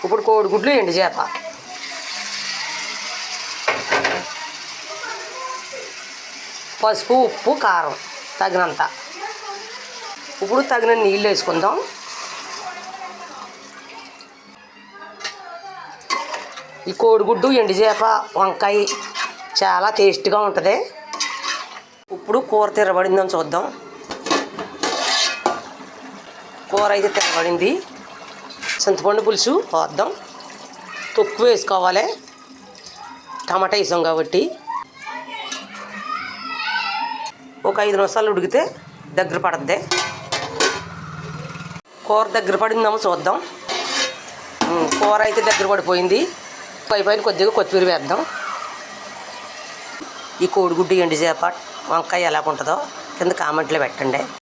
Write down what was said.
ఇప్పుడు కోడిగుడ్లు ఎండు చేప. పసుపు, ఉప్పు, కారం తగినంత. ఇప్పుడు తగిన నీళ్ళు వేసుకుందాం. ఈ కోడిగుడ్డు, ఎండు చేప, వంకాయ చాలా టేస్ట్గా ఉంటుంది. ఇప్పుడు కూర తిరగబడిందని చూద్దాం. కూర అయితే తిరగబడింది. చింతపండు పులుసు పోద్దాం. తొక్కు వేసుకోవాలి, టమాటా వేసాం కాబట్టి. ఒక 5 నిమిషాలు ఉడికితే దగ్గర పడుద్ది. కూర దగ్గర పడిందేమో చూద్దాం. కూర అయితే దగ్గర పడిపోయింది. పైన కొద్దిగా కొత్తిమీర వేద్దాం. ఈ కోడిగుడ్డు, ఎండు చేప, వంకాయ ఎలాగుంటుందో కింద కామెంట్లో పెట్టండి.